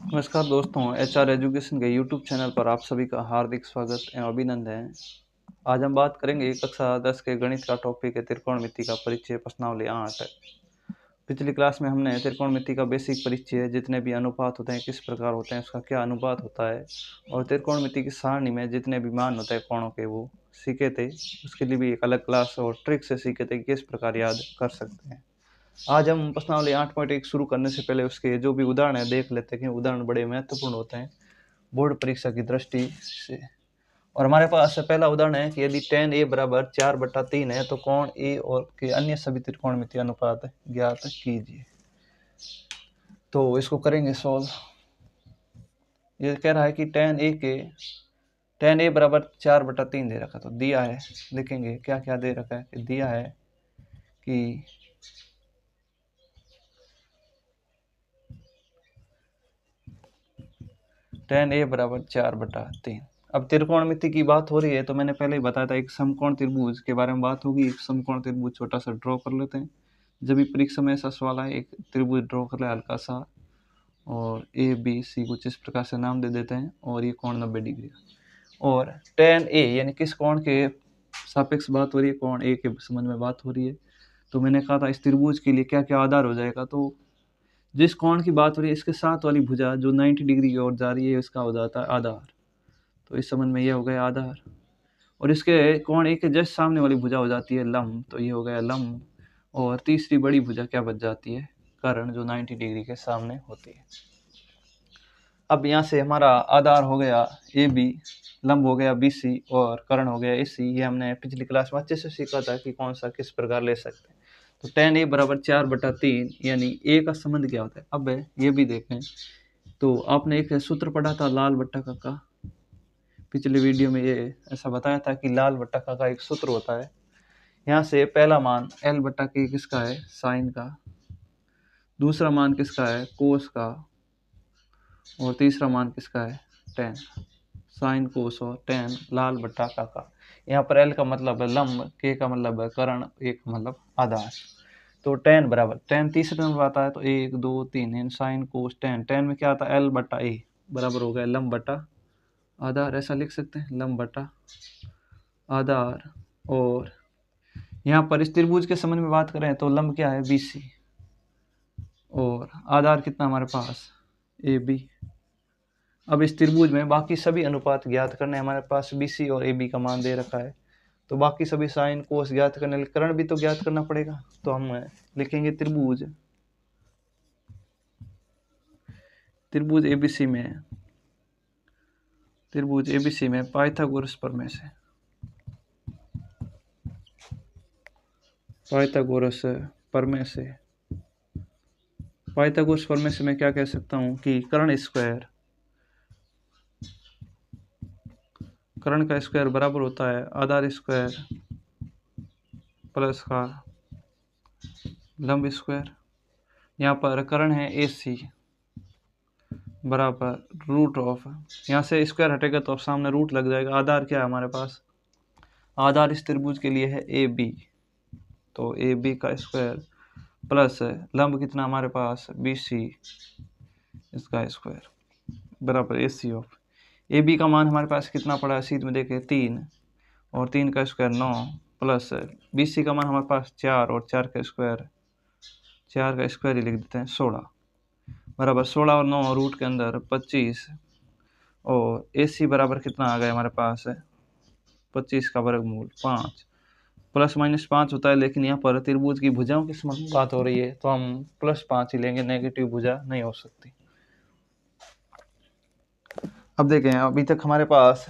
नमस्कार दोस्तों, HR education के यूट्यूब चैनल पर आप सभी का हार्दिक स्वागत एवं अभिनंदन है। आज हम बात करेंगे कक्षा 10 के गणित का टॉपिक है त्रिकोणमिति का परिचय, प्रश्नावली 8। पिछली क्लास में हमने त्रिकोणमिति का बेसिक परिचय, जितने भी अनुपात होते हैं किस प्रकार होते हैं, उसका क्या अनुपात होता है, और त्रिकोणमिति की सारणी में जितने भी मान होते हैं कोणों के वो सीखे थे। उसके लिए भी एक अलग क्लास और ट्रिक से सीखे थे कि किस प्रकार याद कर सकते हैं। आज हम प्रश्नावली 8.1 शुरू करने से पहले उसके जो भी उदाहरण है देख लेते हैं कि उदाहरण बड़े महत्वपूर्ण होते हैं बोर्ड परीक्षा की दृष्टि से। और हमारे पास पहला उदाहरण है कि यदि tan a बराबर 4/3 है तो कोण a और के अन्य सभी त्रिकोणमितीय अनुपात ज्ञात कीजिए। तो इसको करेंगे सॉल्व। ये कह रहा है कि tan a बराबर 4/3 दे रखा, तो दिया है, लिखेंगे क्या क्या दे रखा है। दिया है कि tan a बराबर 4/3। अब त्रिकोणमिति की बात हो रही है तो मैंने पहले ही बताया था एक समकोण त्रिभुज के बारे में बात होगी। एक समकोण त्रिभुज छोटा सा ड्रॉ कर लेते हैं। जब भी परीक्षा में ऐसा सवाल आए, एक त्रिभुज ड्रॉ कर ले हल्का सा, और ए बी सी कुछ इस प्रकार से नाम दे देते हैं, और ये कोण 90 डिग्री का। और tan a यानी किस कोण के सापेक्ष बात हो रही है, कोण a के संबंध में बात हो रही है। तो मैंने कहा था इस त्रिभुज के लिए क्या क्या आधार हो जाएगा। तो जिस कोण की बात हो रही है इसके साथ वाली भुजा जो 90 डिग्री की ओर जा रही है इसका हो जाता है आधार। तो इस संबंध में ये हो गया आधार। और इसके कोण एक के जस्ट सामने वाली भुजा हो जाती है लंब, तो ये हो गया लंब। और तीसरी बड़ी भुजा क्या बच जाती है, कर्ण, जो 90 डिग्री के सामने होती है। अब यहाँ से हमारा आधार हो गया ए बी, लंब हो गया बी सी, और कर्ण हो गया ए सी। ये हमने पिछली क्लास में अच्छे से सीखा था कि कौन सा किस प्रकार ले सकते हैं। तो tan a बराबर 4/3 यानी a का संबंध क्या होता है। अब ये भी देखें तो आपने एक सूत्र पढ़ा था लाल बट्टा का। पिछले वीडियो में ये ऐसा बताया था कि लाल बट्टा का एक सूत्र होता है। यहाँ से पहला मान L/K किसका है, साइन का। दूसरा मान किसका है, कोस का। और तीसरा मान किसका है, टेन। साइन, कोस और टेन लाल बट्टा का। यहाँ पर L का मतलब है लंब, K का मतलब है कर्ण, A का मतलब आधार। तो टेन बराबर, टेन तीसरे नंबर आता है तो 1 2 3 साइन कोस टेन। टेन में क्या आता है, L/A बराबर हो गया लंब बटा आधार। ऐसा लिख सकते हैं, लंब बटा आधार। और यहाँ पर इस त्रिभुज के संबंध में बात करें तो लंब क्या है, BC, और आधार कितना हमारे पास, AB। अब इस त्रिभुज में बाकी सभी अनुपात ज्ञात करने, हमारे पास BC और AB का मान दे रखा है। तो बाकी सभी साइन कोस ज्ञात करने, कर्ण भी तो ज्ञात करना पड़ेगा। तो हम लिखेंगे त्रिभुज ABC में पाइथागोरस प्रमेय से, पाइथागोरस प्रमेय से मैं क्या कह सकता हूँ कि कर्ण का स्क्वायर बराबर होता है आधार स्क्वायर प्लस का लंब स्क्वायर। यहाँ पर कर्ण है AC बराबर रूट ऑफ, यहाँ से स्क्वायर हटेगा तो अब सामने रूट लग जाएगा। आधार क्या है हमारे पास, आधार इस त्रिभुज के लिए है AB, तो AB का स्क्वायर प्लस लंब कितना हमारे पास BC, इसका स्क्वायर बराबर AC ऑफ AB का मान हमारे पास कितना पड़ा है, सीध में देखें 3, और 3 का स्क्वायर 9, प्लस BC का मान हमारे पास 4, और 4 का स्क्वायर ही लिख देते हैं 16, बराबर 16 और 9 रूट के अंदर 25, और AC बराबर कितना आ गया हमारे पास 25 का वर्गमूल 5। प्लस माइनस 5 होता है, लेकिन यहाँ पर त्रिभुज की भुजाओं की बात हो रही है तो हम +5 ही लेंगे, नेगेटिव भुजा नहीं हो सकती। अब देखें, अभी तक हमारे पास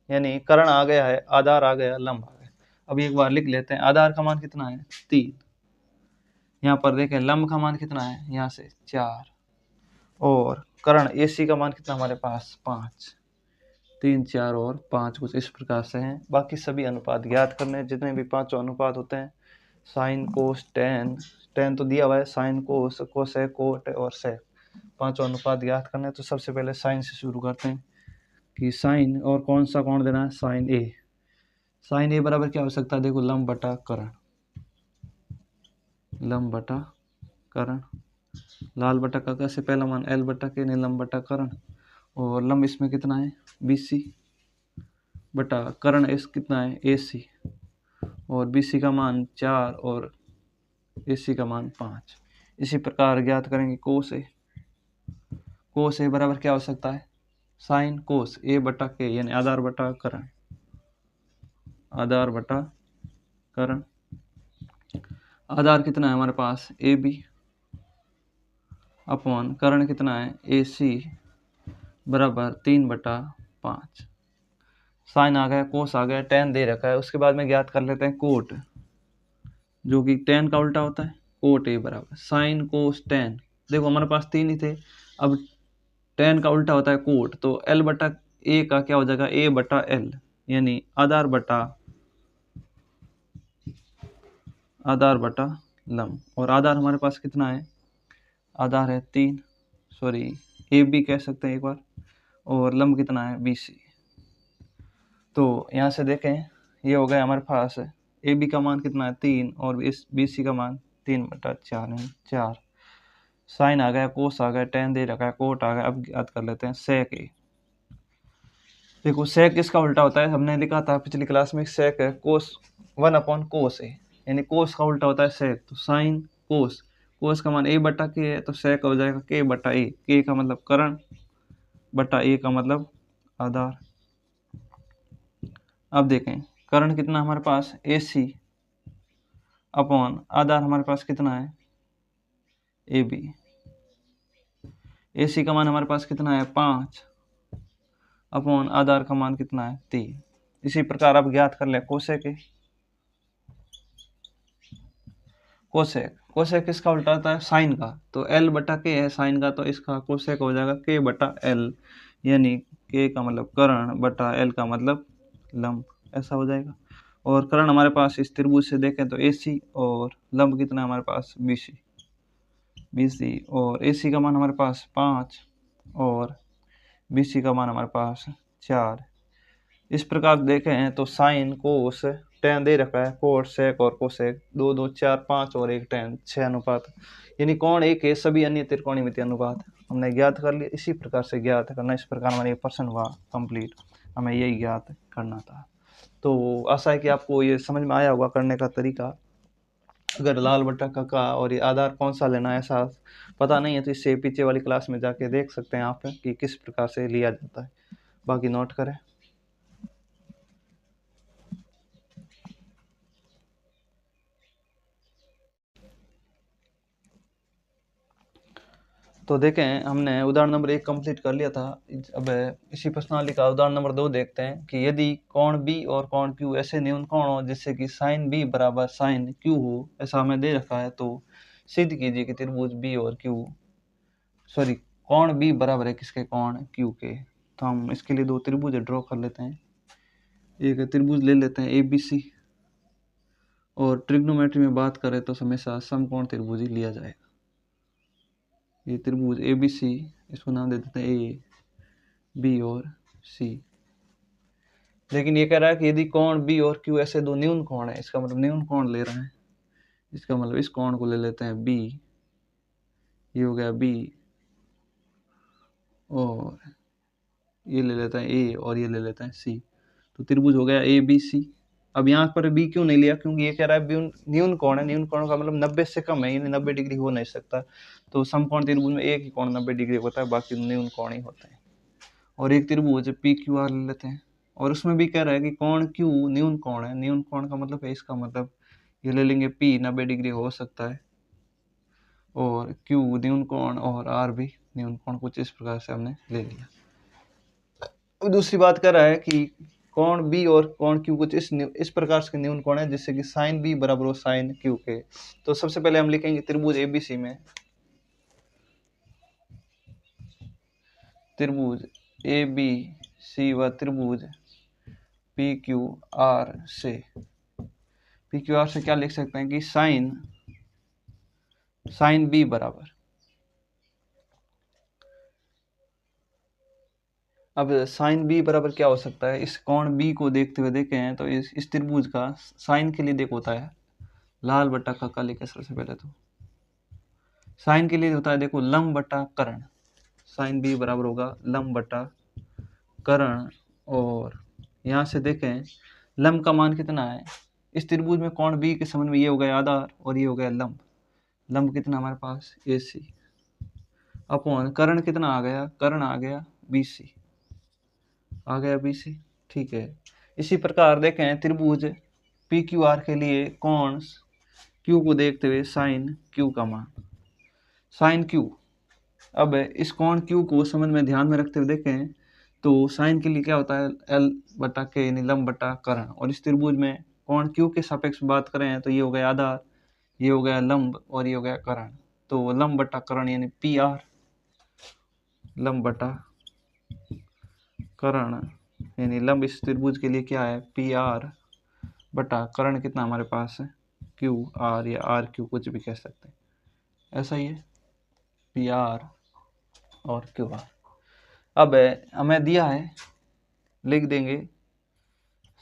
यानी कर्ण आ गया है, आधार आ गया, लंब आ गया। अभी एक बार लिख लेते हैं, आधार का मान कितना है 3, यहाँ पर देखें लंब का मान कितना है, यहाँ से 4, और कर्ण AC का मान कितना हमारे पास 5, 3 4 और 5 कुछ इस प्रकार से हैं। बाकी सभी अनुपात ज्ञात करने, जितने भी पांचों अनुपात होते हैं, साइन कोस टेन तो दिया हुआ है, साइन कोस कोसेक कोट और सेक, पांचों अनुपात ज्ञात करने। तो सबसे पहले साइन से शुरू करते हैं कि साइन और कौन सा कोण देना है, साइन ए बराबर क्या हो सकता है, देखो लंब बटा कर्ण, लंब बटा करण, लाल बटा का से पहला मान L बटा के यानी लंब बटा करण, और लंब इसमें कितना है BC बटा करण इस कितना है AC, और BC का मान 4 और AC का मान 5। इसी प्रकार ज्ञात करेंगे कोस A। कोस A बराबर क्या हो सकता है साइन कोस A बटा के यानी आधार बटा करण, आधार बटा करण। आधार कितना है हमारे पास AB अपॉन करण कितना है AC बराबर 3/5। साइन आ गया, कोस आ गया, टेन दे रखा है। उसके बाद में ज्ञात कर लेते हैं कोट, जो कि टेन का उल्टा होता है कोट A बराबर साइन कोस टेन। देखो हमारे पास 3 ही थे, अब टेन का उल्टा होता है कोट, तो L बटा A का क्या हो जाएगा A बटा L, यानी आधार बटा लंब। और आधार हमारे पास कितना है, आधार है 3, सॉरी AB कह सकते हैं एक बार, और लंब कितना है BC। तो यहाँ से देखें ये हो गया हमारे पास AB का मान कितना है 3 और इस BC का मान 3/4 है 4। साइन आ गया, कोस आ गया, टेन दे रखा है, कोट आ गया। अब याद कर लेते हैं सेक A। देखो सेक इसका उल्टा होता है, हमने लिखा था पिछली क्लास में सेक है कोस 1/कोस A, यानी कोस का उल्टा होता है सेक। तो साइन कोस, कोस का मान A बटा के है तो सेक हो जाएगा K बटा A। K का मतलब करण बटा A का मतलब आधार। अब देखें करण कितना हमारे पास AC अपॉन आधार हमारे पास कितना है AB। AC का मान हमारे पास कितना है 5 अपॉन आधार का मान कितना है 3। इसी प्रकार अब ज्ञात कर ले कोसेक A। कोसेक किसका उल्टा होता है साइन का, तो L बटा के है साइन का, तो इसका कोसेक हो जाएगा K बटा L, यानी K का मतलब करण बटा L का मतलब लंब, ऐसा हो जाएगा। और करण हमारे पास इस त्रिभुज से देखें तो AC और लंब कितना है हमारे पास BC, और AC का मान हमारे पास 5 और BC का मान हमारे पास 4। इस प्रकार देखें तो साइन कोस टेन दे रखा है, कोट सेक और कोसेक 2 2 4 5 और 1 टेन 6 अनुपात, यानी कौन एक है सभी अन्य त्रिकोणमितीय अनुपात हमने ज्ञात कर लिया। इसी प्रकार से ज्ञात करना, इस प्रकार हमारे प्रश्न हुआ कंप्लीट, हमें यही ज्ञात करना था। तो आशा है कि आपको ये समझ में आया होगा करने का तरीका। अगर लाल बटा का और ये आधार कौन सा लेना है ऐसा पता नहीं है तो इससे पीछे वाली क्लास में जाके देख सकते हैं आप कि किस प्रकार से लिया जाता है। बाकी नोट करें। तो देखें हमने उदाहरण नंबर 1 कंप्लीट कर लिया था। अब इसी प्रश्नावली का उदाहरण नंबर 2 देखते हैं कि यदि कोण B और कोण Q ऐसे न्यून कोण हो जिससे कि साइन B बराबर साइन Q हो, ऐसा हमें दे रखा है, तो सिद्ध कीजिए कि त्रिभुज B और Q सॉरी कोण B बराबर है किसके कोण Q के। तो हम इसके लिए 2 त्रिभुज ड्रॉ कर लेते हैं। एक त्रिभुज ले लेते हैं ABC, और ट्रिग्नोमेट्री में बात करें तो हमेशा समकोण त्रिभुज ही लिया जाएगा। ये त्रिभुज ABC, इसको नाम दे देते हैं A B और C। लेकिन ये कह रहा है कि यदि कोण B और Q ऐसे 2 न्यून कोण है, इसका मतलब न्यून कोण ले रहे हैं, इसका मतलब इस कोण को ले लेते हैं B, ये हो गया B, और ये ले लेते हैं A और ये ले लेते हैं C, तो त्रिभुज हो गया ABC। अब यहाँ पर B क्यों नहीं लिया, क्योंकि ये कह रहा है न्यून कोण है, न्यून कोण का मतलब 90 से कम है, यानी 90 डिग्री हो नहीं सकता। तो समकोण त्रिभुज में एक ही कोण 90 डिग्री होता है, बाकी न्यून कोण ही होते हैं। और एक त्रिभुज PQR ले लेते हैं, और उसमें भी कह रहा है कि कोण Q न्यून कोण है, न्यून कोण का मतलब है, इसका मतलब ये ले लेंगे P 90 डिग्री हो सकता है, और Q न्यून कोण और R भी न्यून कोण, कुछ इस प्रकार से हमने ले लिया। दूसरी बात कर रहा है कि कोण B और कोण Q कुछ इस प्रकार से न्यून कोण है जिससे कि साइन B बराबर हो साइन Q के। तो सबसे पहले हम लिखेंगे त्रिभुज ABC में त्रिभुज ABC व त्रिभुज PQR से क्या लिख सकते हैं कि साइन B बराबर, अब साइन B बराबर क्या हो सकता है, इस कोण B को देखते हुए देखें हैं तो इस त्रिभुज का साइन के लिए देख होता है लाल बटा का लिखे सबसे पहले। तो साइन के लिए होता है देखो लंब बटा कर्ण, साइन बी बराबर होगा लंब बटा कर्ण। और यहाँ से देखें लंब का मान कितना है, इस त्रिभुज में कोण बी के संबंध में ये हो गया आधार और ये हो गया लंब। लंब कितना हमारे पास AC अपॉन कर्ण कितना आ गया, कर्ण आ गया BC, आ गया BC। ठीक है, इसी प्रकार देखें त्रिभुज PQR के लिए कोण Q को देखते हुए साइन Q का मान, साइन Q। अब इस कोण Q को संबंध में ध्यान में रखते हुए देखें तो साइन के लिए क्या होता है L बटा K यानी लंब बटा कर्ण। और इस त्रिभुज में कोण Q के सापेक्ष बात करें तो ये हो गया आधार, ये हो गया लंब और ये हो गया कर्ण। तो लंब बटा कर्ण यानी PR, लंब बटा कर्ण यानी लंब इस त्रिभुज के लिए क्या है PR बटा कर्ण कितना हमारे पास है QR या RQ कुछ भी कह सकते हैं, ऐसा ही है PR और QR। अब हमें दिया है, लिख देंगे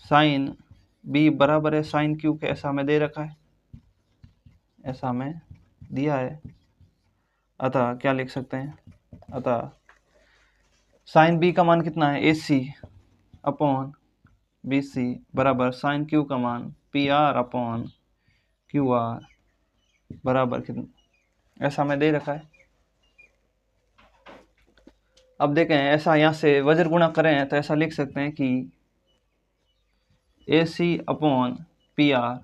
साइन B बराबर है साइन Q के, ऐसा हमें दे रखा है, ऐसा हमें दिया है। अतः क्या लिख सकते हैं, अतः साइन B का मान कितना है AC अपॉन BC बराबर साइन Q का मान PR अपॉन QR बराबर कितना, ऐसा हमें दे रखा है। अब देखें ऐसा यहाँ से वज्र गुणा करें तो ऐसा लिख सकते हैं कि AC अपॉन PR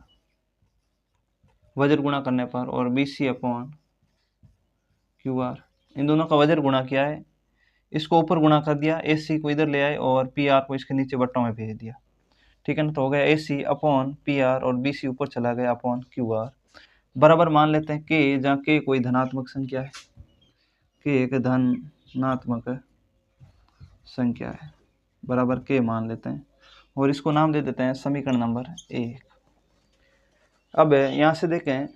वज्र गुणा करने पर और BC अपॉन QR, इन दोनों का वज्र गुणा किया है, इसको ऊपर गुणा कर दिया, AC को इधर ले आए और PR को इसके नीचे बट्टों में भेज दिया। ठीक है ना, तो हो गया AC अपॉन PR और BC ऊपर चला गया अपॉन QR बराबर मान लेते हैं K, जहाँ K कोई धनात्मक संख्या है, K एक धनात्मक संख्या है बराबर K मान लेते हैं और इसको नाम दे देते हैं समीकरण नंबर 1। अब यहाँ से देखें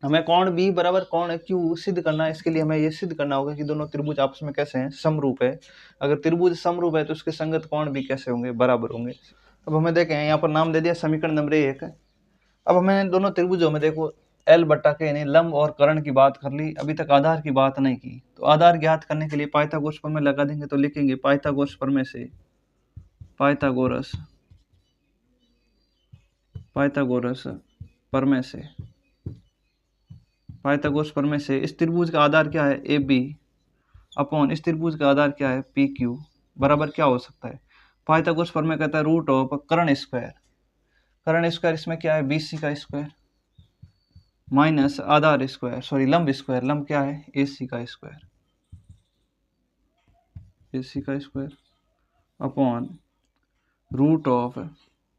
हमें कोण B बराबर कोण Q सिद्ध करना है। इसके लिए हमें ये सिद्ध करना होगा कि दोनों त्रिभुज आपस में कैसे हैं, समरूप है। अगर त्रिभुज समरूप है तो उसके संगत कोण भी कैसे होंगे, बराबर होंगे। अब हमें देखें यहाँ पर नाम दे दिया समीकरण नंबर 1। अब हमें दोनों त्रिभुजों में देखो L बटा K यानी लंब और कर्ण की बात कर ली, अभी तक आधार की बात नहीं की। तो आधार ज्ञात करने के लिए पाइथागोरस प्रमेय लगा देंगे, तो लिखेंगे पाइथागोरस प्रमेय से, पाइथागोरस प्रमेय से इस त्रिभुज का आधार क्या है AB अपॉन इस त्रिभुज का आधार क्या है PQ बराबर क्या हो सकता है। पाइथागोरस प्रमेय कहता है रूट ऑफ कर्ण स्क्वायर, कर्ण स्क्वायर इसमें क्या है BC का स्क्वायर माइनस आधार स्क्वायर, सॉरी लंब स्क्वायर, लंब क्या है AC का स्क्वायर, AC का square upon root of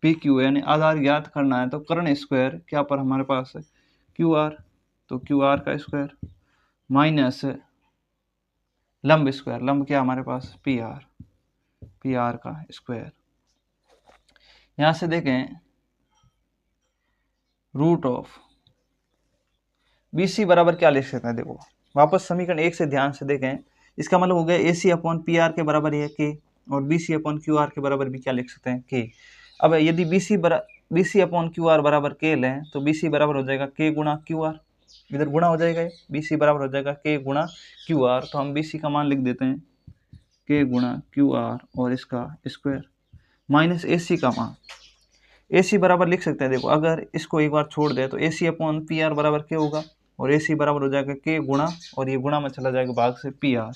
PQ यानी आधार ज्ञात करना है तो कर्ण स्क्वायर क्या पर हमारे पास है QR, तो QR का स्क्वायर माइनस लंब स्क्वायर, लंब क्या हमारे पास PR का स्क्वायर। यहाँ से देखें रूट ऑफ BC बराबर क्या लिख सकते हैं, देखो वापस समीकरण 1 से ध्यान से देखें, इसका मतलब हो गया AC अपॉन PR के बराबर है K और BC अपॉन QR के बराबर भी क्या लिख सकते हैं K। अब यदि BC अपॉन QR बराबर K लें तो BC बराबर हो जाएगा K गुणा QR, इधर गुणा हो जाएगा, BC बराबर हो जाएगा K गुणा QR, तो हम BC का मान लिख देते हैं K गुणा QR और इसका स्क्वायर माइनस AC का मान, AC बराबर लिख सकते हैं, देखो अगर इसको एक बार छोड़ दे तो AC अपॉन PR बराबर K होगा और AC बराबर हो जाएगा K गुणा और ये गुणा में चला जाएगा भाग से PR,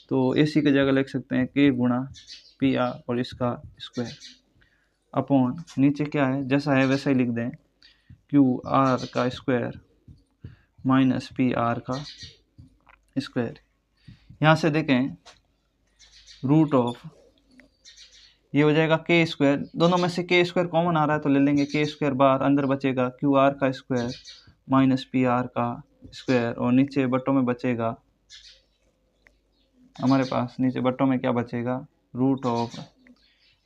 तो AC की जगह लिख सकते हैं K गुणा PR और इसका स्क्वायर अपॉन नीचे क्या है जैसा है वैसा ही लिख दें QR का स्क्वायर माइनस PR का स्क्वायर। यहाँ से देखें रूट ऑफ ये हो जाएगा K स्क्वायर, दोनों में से K स्क्वायर कॉमन आ रहा है तो ले लेंगे K स्क्वायर बाहर, अंदर बचेगा QR का स्क्वायर माइनस PR का स्क्वायर और नीचे बट्टों में बचेगा हमारे पास, नीचे बट्टों में क्या बचेगा रूट ऑफ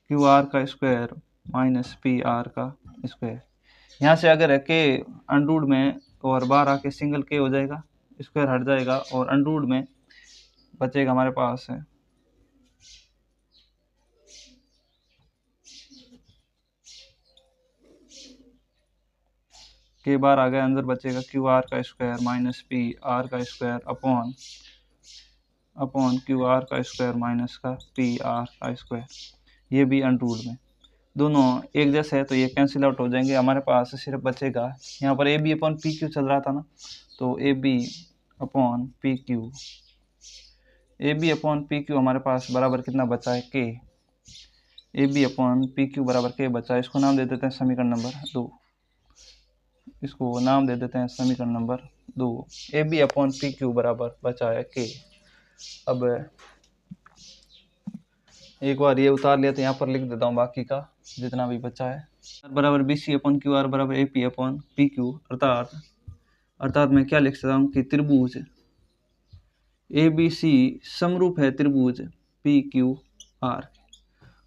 QR का स्क्वायर माइनस PR का स्क्वायर। यहाँ से अगर K अंडरूट में और बाहर आके सिंगल K हो जाएगा, स्क्वायर हट जाएगा और अंडरूट में बचेगा हमारे पास है के बार आ गया, अंदर बचेगा क्यू आर का स्क्वायर माइनस पी आर का स्क्वायर अपॉन क्यू आर का स्क्वायर माइनस का पी आर का स्क्वायर, ये भी अनरूल्ड में। दोनों एक जैसे है तो ये कैंसिल आउट हो जाएंगे, हमारे पास सिर्फ बचेगा यहाँ पर A B upon P Q चल रहा था ना, तो A B upon P Q, A B upon P Q हमारे पास बराबर कितना बचा है K, A B upon P Q बराबर के बचा है। इसको नाम दे देते हैं समीकरण नंबर 2, इसको नाम दे देते हैं समीकरण number 2, A B upon P Q बराबर बचा है के। अब एक बार ये उतार लिया तो यहाँ पर लिख देता हूँ बाकी का जितना भी बचा है, बराबर B C upon Q R बराबर A P upon P Q, अर्थात मैं क्या लिख सकता हूँ कि त्रिभुज ए बी सी समरूप है त्रिभुज पी क्यू आर,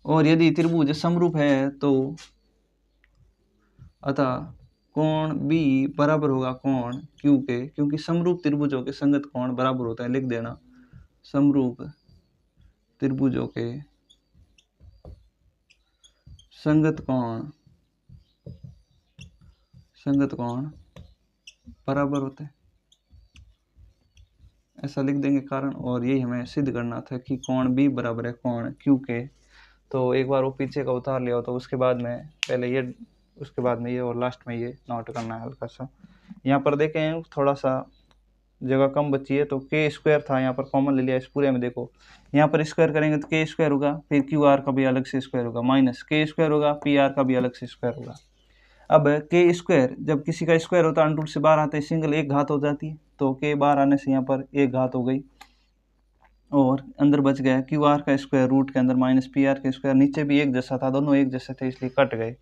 और यदि त्रिभुज समरूप है तो अतः कोण बी बराबर होगा कोण क्यू के, क्योंकि समरूप त्रिभुजों के संगत कोण बराबर होता है, लिख देना समरूप त्रिभुजों के संगत कोण बराबर होते हैं, ऐसा लिख देंगे कारण, और यही हमें सिद्ध करना था कि कोण बी बराबर है कोण क्यू के। तो एक बार वो पीछे का उतार लिया हो तो उसके बाद में पहले ये, उसके बाद में ये, और लास्ट में ये नोट करना है हल्का सा। यहाँ पर देखें थोड़ा सा जगह कम बची है तो के स्क्वायर था, यहाँ पर कॉमन ले लिया, इस पूरे में देखो यहाँ पर स्क्वायर करेंगे तो के स्क्वायर होगा, फिर क्यू आर का भी अलग से स्क्वायर होगा, माइनस के स्क्वायर होगा, पी आर का भी अलग से स्क्वायर होगा। अब के स्क्वायर जब किसी का स्क्वायर होता है अंडर रूट से बाहर आते हैं सिंगल एक घात हो जाती है, तो के बाहर आने से यहाँ पर एक घात हो गई, और अंदर बच गया क्यू आर का स्क्वायर रूट के अंदर माइनस पी आर का स्क्वायर, नीचे भी एक जैसा था, दोनों एक जैसे थे इसलिए कट गए।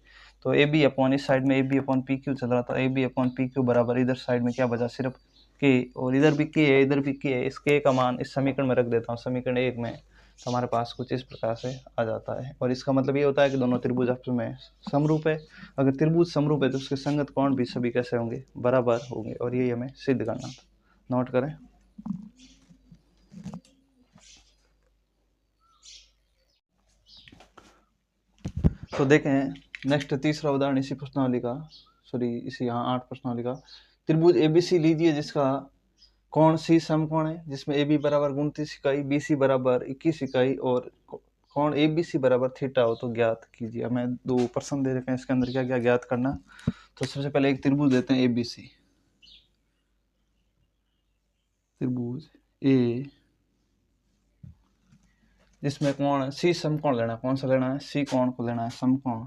तो ए बी अपॉन इस साइड में A B upon P Q चल रहा था, A B upon P Q बराबर इधर साइड में क्या बचा सिर्फ के, और इधर भी के है इधर भी के है, इस के का मान इस समीकरण में रख देता हूँ समीकरण 1 में, तो हमारे पास कुछ इस प्रकार से आ जाता है। और इसका मतलब ये होता है कि दोनों त्रिभुज आपस में समरूप है, अगर त्रिभुज समरूप है तो उसके संगत कोण भी सभी कैसे होंगे बराबर होंगे, और यही हमें सिद्ध करना था। नोट करें। तो देखें नेक्स्ट तीसरा उदाहरण इसी प्रश्नावली का, इसी यहाँ 8 प्रश्नावली का, त्रिभुज एबीसी लीजिए जिसका कोण सी समकोण है, जिसमें ए बी बराबर 29 इकाई, बी सी बराबर 21 इकाई और कोण ए बी सी बराबर थीटा हो तो ज्ञात कीजिए। हमें 2 प्रश्न दे रखे हैं, इसके अंदर क्या क्या ज्ञात करना। तो सबसे पहले एक त्रिभुज देते हैं ए बी सी, त्रिभुज ए जिसमें कोण सी समकोण लेना, कौन सा लेना है, सी कोण को लेना है समकोण,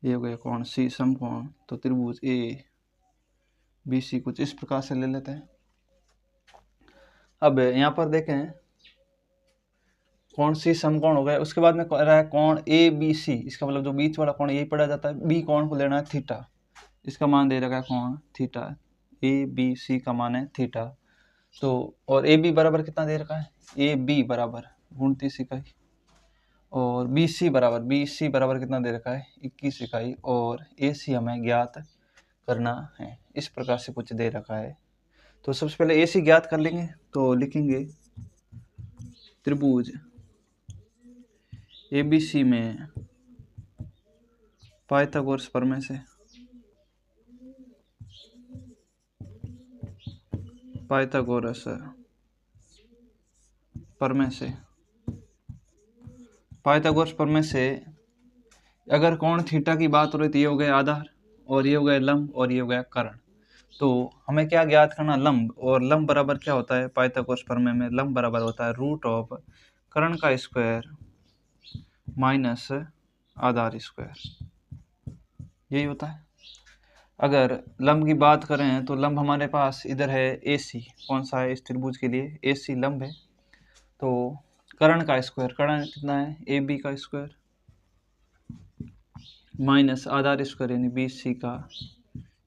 ये हो गया कोण सी समकोण। तो त्रिभुज ए बी सी कुछ इस प्रकार से ले लेते हैं। अब यहाँ पर देखें कोण सी समकोण हो गया, उसके बाद में रहा है कोण ए बी सी, इसका मतलब जो बीच वाला कोण यही पढ़ा जाता है, बी कोण को लेना है थीटा, इसका मान दे रखा है कोण थीटा, ए बी सी का मान है थीटा। तो और ए बी बराबर कितना दे रखा है, ए बी बराबर 29 इकाई, और बी सी बराबर कितना दे रखा है 21 इकाई, और ए सी हमें ज्ञात करना है, इस प्रकार से कुछ दे रखा है। तो सबसे पहले ए सी ज्ञात कर लेंगे, तो लिखेंगे त्रिभुज एबीसी में पाइथागोरस प्रमेय से पाइथागोरस प्रमेय से अगर कोण थीटा की बात हो रही तो ये हो गया आधार, और ये हो गया लंब, और ये हो गया कर्ण। तो हमें क्या ज्ञात करना, लंब, और लंब बराबर क्या होता है पाइथागोरस प्रमेय में, लंब बराबर होता है रूट ऑफ कर्ण का स्क्वायर माइनस आधार स्क्वायर, यही होता है। अगर लंब की बात करें तो लंब हमारे पास इधर है ए सी, कौन सा है इस त्रिभुज के लिए, ए सी लंब है। तो कर्ण का स्क्वायर, कर्ण कितना है ए बी का स्क्वायर माइनस आधार स्क्वायर यानी बी सी का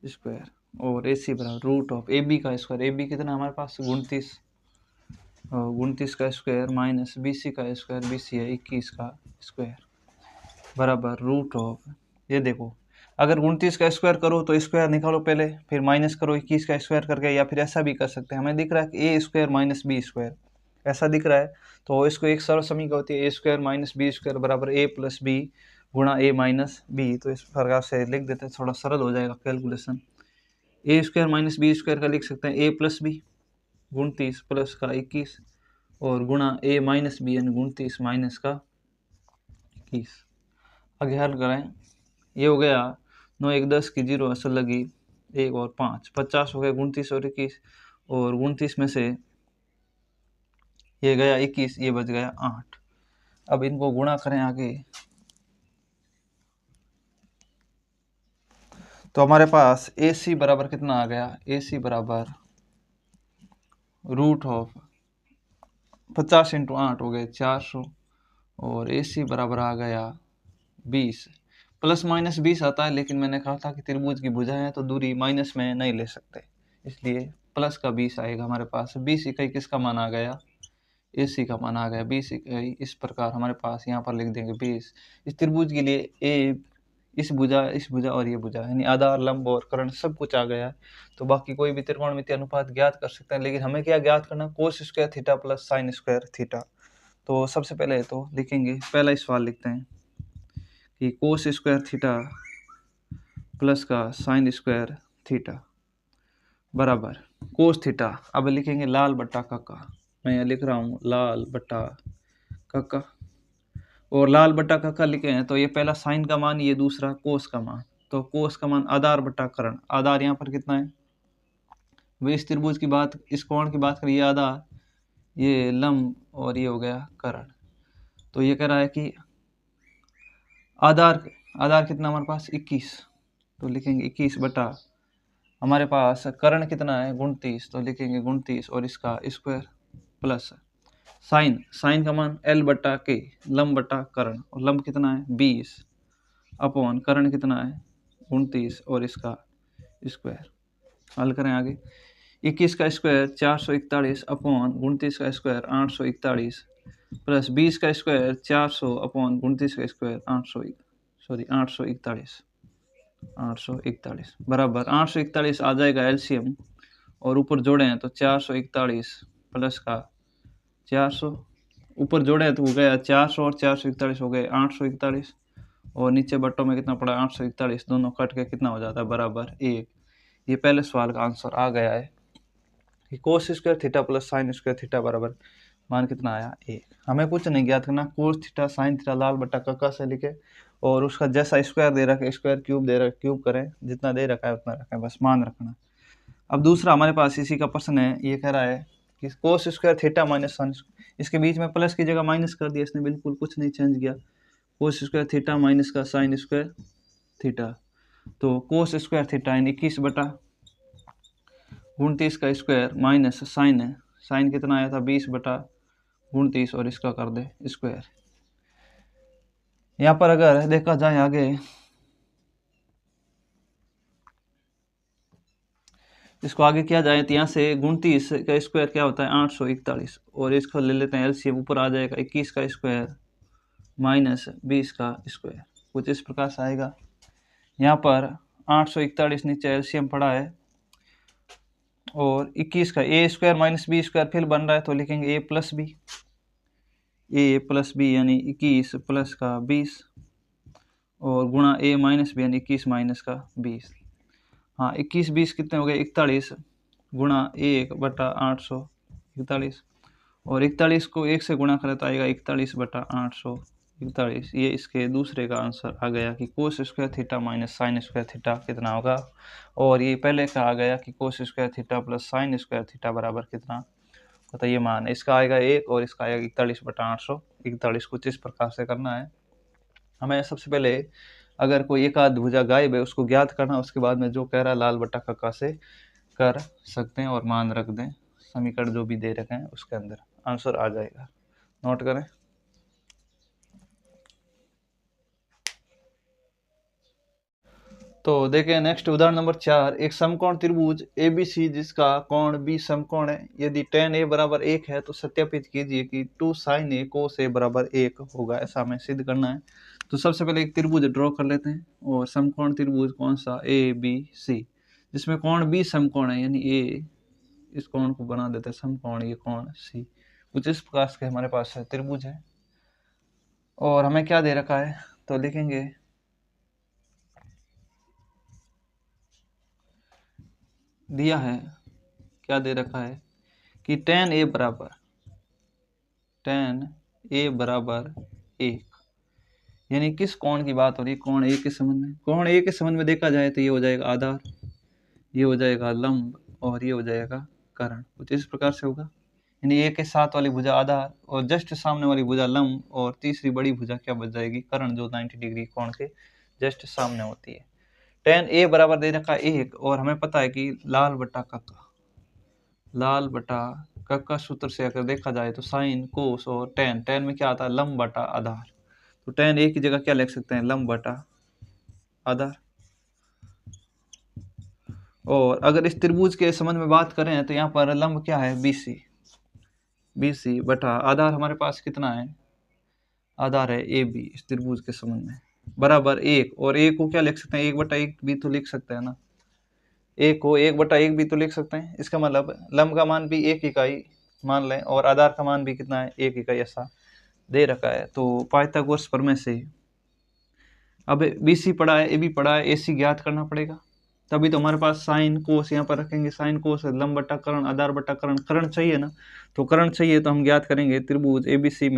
स्क्वायर, और ए सी बराबर रूट ऑफ ए बी का स्क्वायर, ए बी कितना हमारे पास 29 का स्क्वायर माइनस बी सी का स्क्वायर, बी सी है 21 का स्क्वायर बराबर रूट ऑफ, ये देखो अगर 29 का स्क्वायर करो तो स्क्वायर निकालो पहले, फिर माइनस करो 21 का स्क्वायर करके, या फिर ऐसा भी कर सकते हैं, हमें दिख रहा है कि ए स्क्वायर माइनस बी स्क्वायर ऐसा दिख रहा है, तो इसको एक सरल समीकरण होती है ए स्क्वायर माइनस बी स्क्वायर बराबर ए प्लस बी गुणा ए माइनस बी। तो इस प्रकार से लिख देते हैं, थोड़ा सरल हो जाएगा कैलकुलेशन। ए स्क्वायर माइनस बी स्क्वायर का लिख सकते हैं ए प्लस बी 29 प्लस का 21 और गुणा ए माइनस बी यानी 29 माइनस का 21। आगे हल करें, ये हो गया 9 1 10 की 0 असल लगी 1 और 5 50 हो गया 29 और 21 और 29 में से ये गया 21, ये बच गया 8। अब इनको गुणा करें आगे, तो हमारे पास ए सी बराबर कितना आ गया, ए सी बराबर रूट ऑफ 50 × 8 हो गए 400 और ए सी बराबर आ गया 20। प्लस माइनस 20 आता है, लेकिन मैंने कहा था कि त्रिभुज की भुजाएं हैं तो दूरी माइनस में नहीं ले सकते, इसलिए प्लस का 20 आएगा हमारे पास। 20 इकाई किसका मान आ गया, ए सी का मान आ गया 20 इकाई। इस प्रकार हमारे पास यहाँ पर लिख देंगे 20। इस त्रिभुज के लिए ए, इस भुजा और ये भुजा यानी आधार, लंब और कर्ण सब कुछ आ गया है। तो बाकी कोई भी त्रिकोणमितीय अनुपात ज्ञात कर सकते हैं, लेकिन हमें क्या ज्ञात करना, कोस square theta plus sine square theta. तो सबसे पहले तो लिखेंगे, पहला सवाल लिखते हैं कि कोस स्क्वायर थीटा प्लस का साइन स्क्वायर थीटा बराबर कोस थीटा। अब लिखेंगे लाल बट्टा काका, मैं यहाँ लिख रहा हूँ लाल बट्टा काका, और लाल बट्टा काका लिखे हैं तो ये पहला साइन का मान, ये दूसरा कोस का मान। तो कोस का मान आधार बट्टा कर्ण, आधार यहाँ पर कितना है, वे इस त्रिभुज की बात, इस कोण की बात करिए आधार, ये लंब और ये हो गया कर्ण। तो ये कह रहा है कि आधार, आधार कितना हमारे पास 21, तो लिखेंगे 21 बटा हमारे पास कर्ण कितना है 29, तो लिखेंगे 29 और इसका स्क्वायर प्लस साइन, साइन का मान L बटा के, लंब बटा कर्ण, और लंब कितना है 20 अपॉन कर्ण कितना है 29 और इसका स्क्वायर। हल करें आगे, 21 का स्क्वायर 441 अपॉन 29 का स्क्वायर 841 प्लस 20 का स्क्वायर 400 अपॉन 29 का स्क्वायर 841 बराबर 841 आ जाएगा एलसीएम, और ऊपर जोड़े हैं तो 441 प्लस का 400, ऊपर जोड़े हैं तो हो गया 400 और 441 हो गए 841, और नीचे बट्टों में कितना पड़ा 841, दोनों कट के कितना हो जाता है बराबर 1। ये पहले सवाल का आंसर आ गया है कि cos square theta plus sine square theta बराबर मान कितना आया 1। हमें कुछ नहीं ज्ञात करना, कोस थीटा साइन थीटा लाल बट्टा काका से लिखे, और उसका जैसा स्क्वायर दे रखा है स्क्वायर क्यूब दे रखा, क्यूब करें, जितना दे रखा है उतना रखें, बस मान रखना। अब दूसरा हमारे पास इसी का प्रश्न है, ये कह रहा है कि cos square theta minus sine, इसके बीच में प्लस की जगह माइनस कर दिया इसने, बिल्कुल कुछ नहीं चेंज किया। कोस स्क्वायर थीटा माइनस का साइन स्क्वायर थीटा, तो कोस स्क्वायर थीटा यानी 21 बटा 29 का स्क्वायर माइनस साइन है, साइन कितना आया था 20 बटा 29 और इसका कर दे स्क्वायर। यहाँ पर अगर देखा जाए आगे, इसको आगे किया जाए तो यहाँ से 29 का स्क्वायर क्या होता है 841, और इसको ले लेते हैं एलसीएम, ऊपर आ जाएगा 21 का स्क्वायर माइनस 20 का स्क्वायर, कुछ इस प्रकार से आएगा। यहाँ पर 841 नीचे एलसीएम पड़ा है, और 21 का ए स्क्वायर माइनस बी स्क्वायर फिर बन रहा है, तो लिखेंगे ए प्लस बी यानी 21 प्लस का 20 और गुणा ए माइनस बी यानी 21 माइनस का 20। हाँ 21 20 कितने हो गए 41 गुणा 1 बटा 841, और 41 को 1 से गुणा करें तो आएगा 41 बटा 841। ये इसके दूसरे का आंसर आ गया कि cos square theta minus sine square theta कितना होगा, और ये पहले का आ गया कि cos square theta plus sine square theta बराबर कितना, तो ये मान इसका आएगा 1 और इसका आएगा 41 बटा 841। कुछ इस प्रकार से करना है हमें। सबसे पहले अगर कोई एक आध भुजा गायब है उसको ज्ञात करना, उसके बाद में जो कह रहा है लाल बट्टा काका से कर सकते हैं और मान रख दें, समीकरण जो भी दे रखे हैं उसके अंदर आंसर आ जाएगा, नोट करें। तो देखें नेक्स्ट उदाहरण नंबर 4, एक समकोण त्रिभुज ABC जिसका कोण B समकोण है, यदि tan A बराबर 1 है तो सत्यापित कीजिए कि 2 sin A cos A बराबर 1 होगा, ऐसा हमें सिद्ध करना है। तो सबसे पहले एक त्रिभुज ड्रॉ कर लेते हैं, और समकोण त्रिभुज कौन सा ABC, जिसमें कोण B समकोण है यानी A, इस कोण को बना देते हैं समकोण, ये कोण C। कुछ इस प्रकार के हमारे पास त्रिभुज है, और हमें क्या दे रखा है तो लिखेंगे दिया है, क्या दे रखा है कि tan a बराबर 1, यानी किस कोण की बात हो रही है, कोण ए के संबंध में। कोण ए के संबंध में देखा जाए तो ये हो जाएगा आधार, ये हो जाएगा लंब और ये हो जाएगा कर्ण। कुछ इस प्रकार से होगा, यानी ए के साथ वाली भुजा आधार और जस्ट सामने वाली भुजा लंब और तीसरी बड़ी भुजा क्या बच जाएगी, कर्ण, जो 90 डिग्री कोण के जस्ट सामने होती है। tan a बराबर दे रखा 1 और हमें पता है कि लाल बटा सूत्र से अगर देखा जाए तो साइन कोस और tan में क्या आता है, लंब बटा आधार। तो tan a की जगह क्या लिख सकते हैं, लंब बटा आधार। और अगर इस त्रिभुज के संबंध में बात करें तो यहाँ पर लंब क्या है, BC बटा आधार हमारे पास कितना है, आधार है AB इस त्रिभुज के संबंध में बराबर 1। और a को क्या लिख सकते हैं, 1/1 भी तो लिख सकते हैं ना, a को 1/1 भी तो लिख सकते हैं। इसका मतलब लंब का मान भी 1 इकाई मान लें और आधार का मान भी कितना है, 1 इकाई, ऐसा दे रखा है। तो पाइथागोरस प्रमेय से अब BC पढ़ा है, AB पढ़ा है, AC ज्ञात करना पड़ेगा। तभी तो हमारे पास साइन कोस यहाँ पर रखेंगे, साइन कोस लंब बटा कर्ण, आधार बटा कर्ण, कर्ण चाहिए ना, तो कर्ण चाहिए तो हम ज्ञात करेंगे त्रिभुज ABC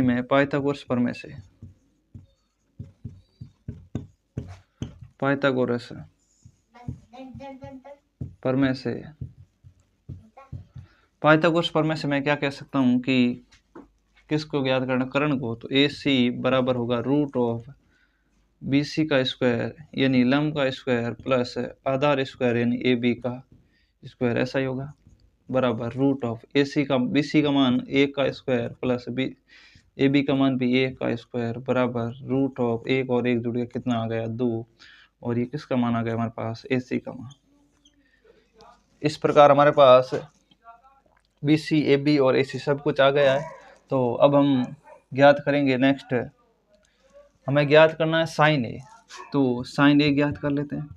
में पाइथागोरस प्रमेय से, पाइथागोरस प्रमेय से, पाइथागोरस प्रमेय से मैं क्या कह सकता हूँ कि किसको ज्ञात करना, कर्ण को। तो AC बराबर होगा रूट ऑफ BC का स्क्वायर यानी लंब का स्क्वायर प्लस आधार स्क्वायर यानी AB का स्क्वायर, ऐसा ही होगा, बराबर रूट ऑफ BC का मान 1 का स्क्वायर प्लस AB का मान भी 1 का स्क्वायर बराबर रूट ऑफ 1 और 1 जुड़ के कितना आ गया, 2, और ये किसका मान आ गया हमारे पास, AC का मान। इस प्रकार हमारे पास BC, AB और AC सब कुछ आ गया है। तो अब हम ज्ञात करेंगे, नेक्स्ट हमें ज्ञात करना है साइन A। तो साइन A ज्ञात कर लेते हैं,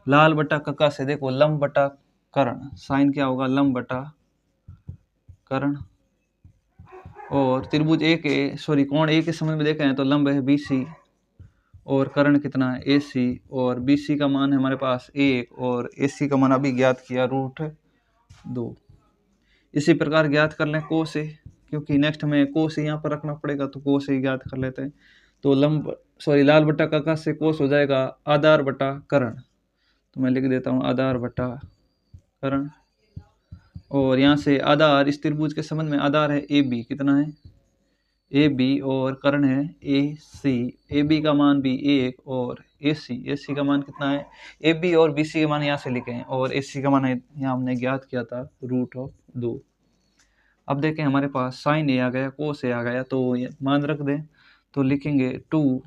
लाल बटा कक्का से देखो लंब बटा कर्ण, साइन क्या होगा, लंब बटा कर्ण। और त्रिभुज कोण A के संबंध में देखें तो लंब है BC और कर्ण कितना है, AC, और BC का मान है हमारे पास 1 और AC का मान अभी ज्ञात किया √2। इसी प्रकार ज्ञात कर लें कोस A, क्योंकि नेक्स्ट हमें कोस A यहाँ पर रखना पड़ेगा, तो कोस A ज्ञात कर लेते हैं। तो लाल बटा कक्का से कोस हो जाएगा आधार बटा कर्ण, तो मैं लिख देता हूँ आधार बटा कर्ण। और यहाँ से आधार इस त्रिभुज के संबंध में आधार है AB, कितना है, AB, और कर्ण है AC। AB का मान भी 1 और AC का मान कितना है, AB और BC के मान यहाँ से लिखे हैं और AC का मान यहाँ हमने ज्ञात किया था √2। अब देखें हमारे पास साइन A आ गया, कोस A आ गया, तो मान रख दें तो लिखेंगे 2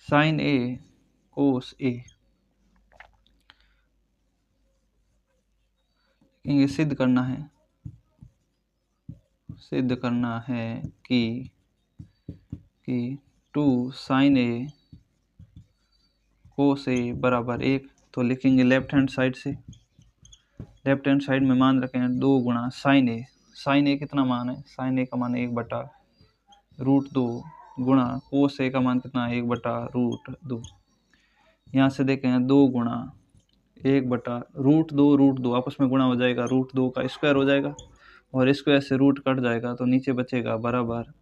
साइन A कोस A। ये सिद्ध करना है कि 2 साइन A कोस A बराबर 1। तो लिखेंगे लेफ्ट हैंड साइड में मान रखें 2 गुणा साइन A कितना मान है, साइन A का मान 1/√2 गुणा कोस A का मान कितना है, 1/√2। यहाँ से देखें 2 गुणा 1/√2 आपस में गुणा हो जाएगा, √2 का स्क्वायर हो जाएगा और स्क्वायर से रूट कट जाएगा तो नीचे बचेगा बराबर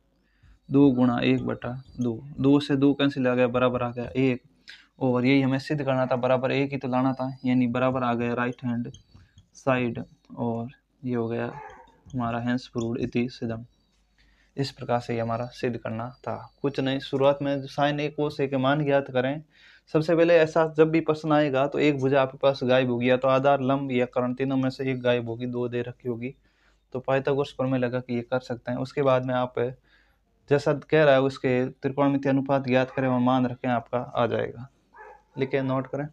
2 गुणा 1/2। 2 से 2 कैंसिल आ गया, बराबर आ गया 1। और यही हमें सिद्ध करना था, बराबर 1 ही तो लाना था, यानी बराबर आ गया राइट हैंड साइड, और ये हो गया हमारा हैंस प्रूव्ड इति सिद्धम। इस प्रकार से ये हमारा सिद्ध करना था। कुछ नहीं, शुरुआत में साइन A कोस A के मान ज्ञात करें। सबसे पहले ऐसा जब भी प्रश्न आएगा तो एक भुजा आपके पास गायब होगी, या तो आधार, लंब या कर्ण, तीनों में से एक गायब होगी, 2 दे रखी होगी। तो पाइथागोरस प्रमेय लगा कि ये कर सकते हैं। उसके बाद में आप जैसा कह रहा है उसके त्रिकोणमितीय अनुपात ज्ञात करें और मान रखें, आपका आ जाएगा। लिखें, नोट करें।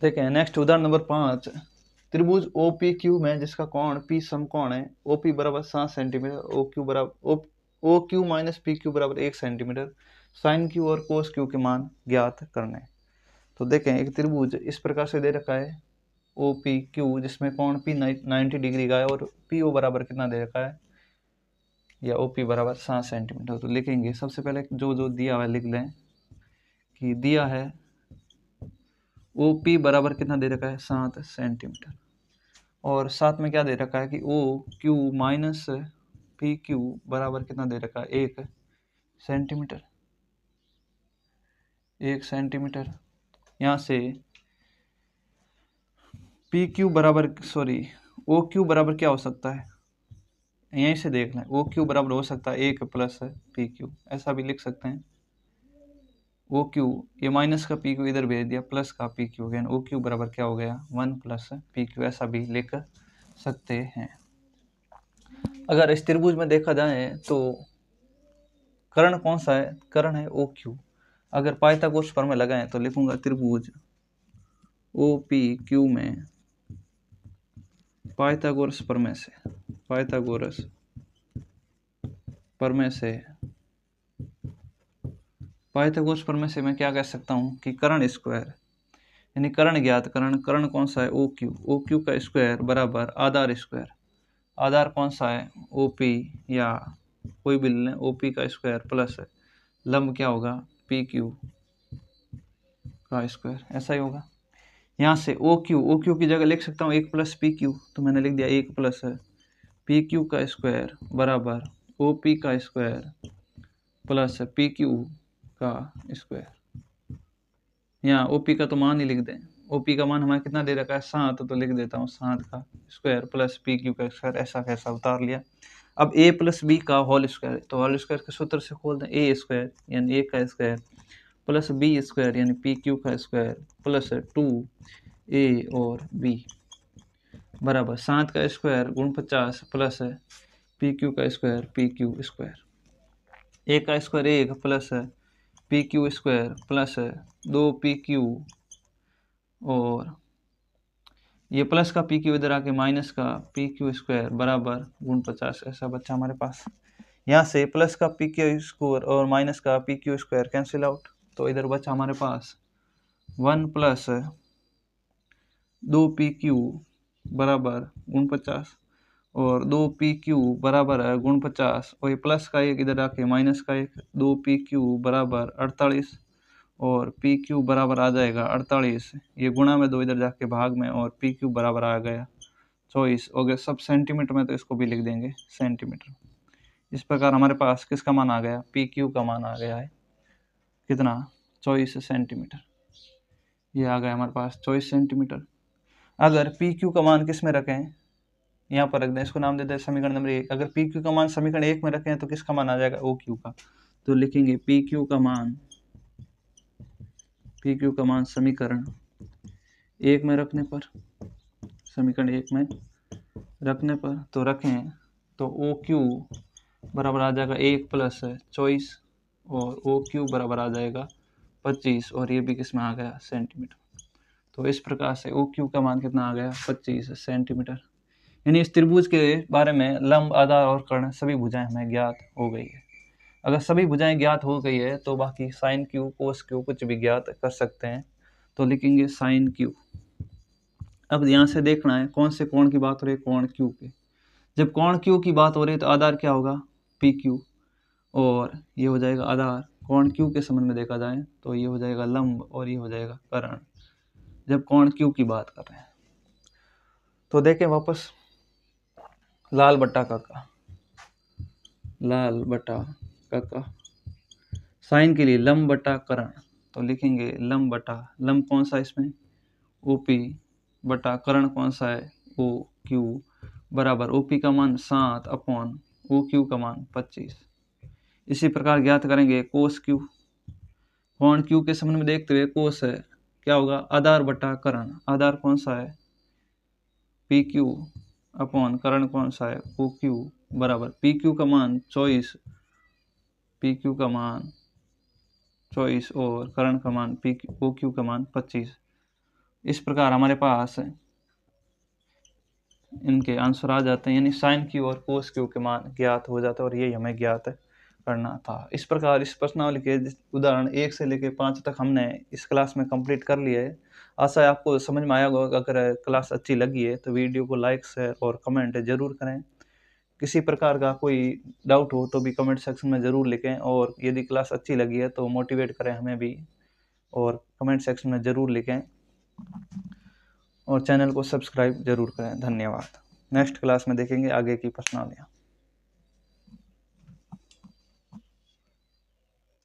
देखें नेक्स्ट उदाहरण नंबर 5, त्रिभुज OPQ में जिसका कोण P समकोण है, OP बराबर 7 सेंटीमीटर, OQ माइनस PQ बराबर 1 सेंटीमीटर, साइन Q और कोस Q के मान ज्ञात करने। तो देखें एक त्रिभुज इस प्रकार से दे रखा है ओ पी क्यू, जिसमें कोण पी 90 डिग्री का है और पी ओ बराबर कितना दे रखा है, या ओ पी बराबर 7 सेंटीमीटर। तो लिखेंगे सबसे पहले जो जो दिया हुआ है लिख लें कि दिया है ओ पी बराबर कितना दे रखा है 7 सेंटीमीटर, और साथ में क्या दे रखा है कि O Q minus P Q बराबर कितना दे रखा है 1 सेंटीमीटर। 1 सेंटीमीटर। यहाँ से पी क्यू बराबर ओ क्यू बराबर क्या हो सकता है, यहीं से देख लें। ओ क्यू बराबर हो सकता है 1 प्लस पी क्यू, ऐसा भी लिख सकते हैं। ओ क्यू, ये माइनस का पी क्यू इधर भेज दिया, प्लस का P Q, again O Q बराबर क्या हो गया 1 प्लस पी क्यू, ऐसा भी लिख सकते हैं। अगर इस त्रिभुज में देखा जाए तो कर्ण कौन सा है, कर्ण है ओ क्यू। अगर पाइथागोरस प्रमेय लगाएं तो लिखूंगा त्रिभुज ओ पी क्यू में पाइथागोरस प्रमेय से मैं क्या कह सकता हूं कि कर्ण स्क्वायर, यानी कर्ण ज्ञात, कर्ण कौन सा है ओ क्यू का स्क्वायर बराबर आधार स्क्वायर। आधार कौन सा है ओ पी, या कोई भी ले लें, ओ पी का स्क्वायर प्लस लंब क्या होगा पी क्यू का स्क्वायर, ऐसा ही होगा। यहाँ से ओ क्यू की जगह लिख सकता हूँ 1 प्लस पी क्यू, तो मैंने लिख दिया 1 प्लस पी क्यू का स्क्वायर बराबर ओ पी का स्क्वायर प्लस पी क्यू का स्क्वायर। यहाँ ओ पी का तो मान ही लिख दें, ओ पी का मान हमारा कितना दे रखा है 7, तो लिख देता हूँ 7 का स्क्वायर प्लस पी क्यू का स्क्वायर, ऐसा कैसा उतार लिया। अब ए प्लस बी का होल स्क्वायर, तो होल स्क्वायर के सूत्र से खोल दें, ए स्क्वायर यानी ए का स्क्वायर प्लस बी स्क्वायर यानी पी क्यू का स्क्वायर प्लस 2 ए और बी बराबर 7 का स्क्वायर गुण 50 प्लस पी क्यू का स्क्वायर पी क्यू स्क्वायर। ए का square 1 plus P Q square plus 2 P Q, और ये प्लस का पी क्यू इधर आके माइनस का पी क्यू स्क्वायर बराबर गुण 50, ऐसा बच्चा हमारे पास। यहाँ से प्लस का पी क्यू स्क्वायर और माइनस का P Q square cancel out, तो इधर बचा हमारे पास 1 प्लस 2 पी क्यू बराबर गुण 50, और 2 पी क्यू बराबर है गुण 50, और ये प्लस का एक इधर आके माइनस का एक, 2 पी क्यू बराबर 48, और पी क्यू बराबर आ जाएगा 48, ये गुणा में 2 इधर जाके भाग में, और पी क्यू बराबर आ गया 24। अगर सब सेंटीमीटर में तो इसको भी लिख देंगे सेंटीमीटर। इस प्रकार हमारे पास किसका मान आ गया, पी क्यू का मान आ गया है कितना 24 सेंटीमीटर। ये आ गया हमारे पास 24 सेंटीमीटर। अगर पी क्यू का मान किस में रखें, यहाँ पर रख दें, इसको नाम देते हैं समीकरण नंबर 1। अगर पी क्यू का मान समीकरण 1 में रखें तो किसका मान आ जाएगा ओ क्यू का, तो लिखेंगे पी क्यू का मान समीकरण 1 में रखने पर, समीकरण 1 में रखने पर तो रखें तो ओ क्यू बराबर आ जाएगा 1 प्लस 24, और ओ क्यू बराबर आ जाएगा 25, और ये भी किस में आ गया सेंटीमीटर। तो इस प्रकार से ओ क्यू का मान कितना आ गया 25 सेंटीमीटर। यानी इस त्रिभुज के बारे में लंब, आधार और कर्ण सभी भुजाएं हमें ज्ञात हो गई है। अगर सभी भुजाएं ज्ञात हो गई है तो बाकी साइन क्यू, कोस क्यू कुछ भी ज्ञात कर सकते हैं, तो लिखेंगे साइन क्यू। अब यहाँ से देखना है कौन से कोण की बात हो रही है, कोण क्यू की। जब कोण क्यू की बात हो रही है तो आधार क्या होगा पी क्यू, और ये हो जाएगा आधार। कोण क्यू के संबंध में देखा जाए तो ये हो जाएगा लंब, और ये हो जाएगा कर्ण, जब कोण क्यू की बात कर रहे हैं। तो देखें वापस, लाल बट्टा काका साइन के लिए लंब बटा कर्ण, तो लिखेंगे लंब बटा, लंब कौन सा इसमें ओपी बटा कर्ण कौन सा है ओ क्यू बराबर ओपी का मान 7 अपॉन ओ क्यू का मान 25। इसी प्रकार ज्ञात करेंगे कोस क्यू। कोण क्यू के संबंध में देखते हुए कोस है क्या होगा आधार बटा कर्ण, आधार कौन सा है पी क्यू अपॉन कर्ण कौन सा है ओ क्यू बराबर पी क्यू का मान 24, पी क्यू का मान 24 और कर्ण का मान ओ क्यू का मान 25। इस प्रकार हमारे पास इनके आंसर आ जाते हैं, यानी साइन क्यू और कोस क्यू के मान ज्ञात हो जाते हैं, और यही हमें ज्ञात करना था। इस प्रकार इस प्रश्नावली के उदाहरण 1 से लेकर 5 तक हमने इस क्लास में कंप्लीट कर लिए है। आशा है आपको समझ में आया होगा। अगर क्लास अच्छी लगी है तो वीडियो को लाइक, शेयर और कमेंट ज़रूर करें। किसी प्रकार का कोई डाउट हो तो भी कमेंट सेक्शन में ज़रूर लिखें, और यदि क्लास अच्छी लगी है तो मोटिवेट करें हमें भी, और कमेंट सेक्शन में ज़रूर लिखें, और चैनल को सब्सक्राइब ज़रूर करें। धन्यवाद। नेक्स्ट क्लास में देखेंगे आगे की प्रश्नावलियाँ।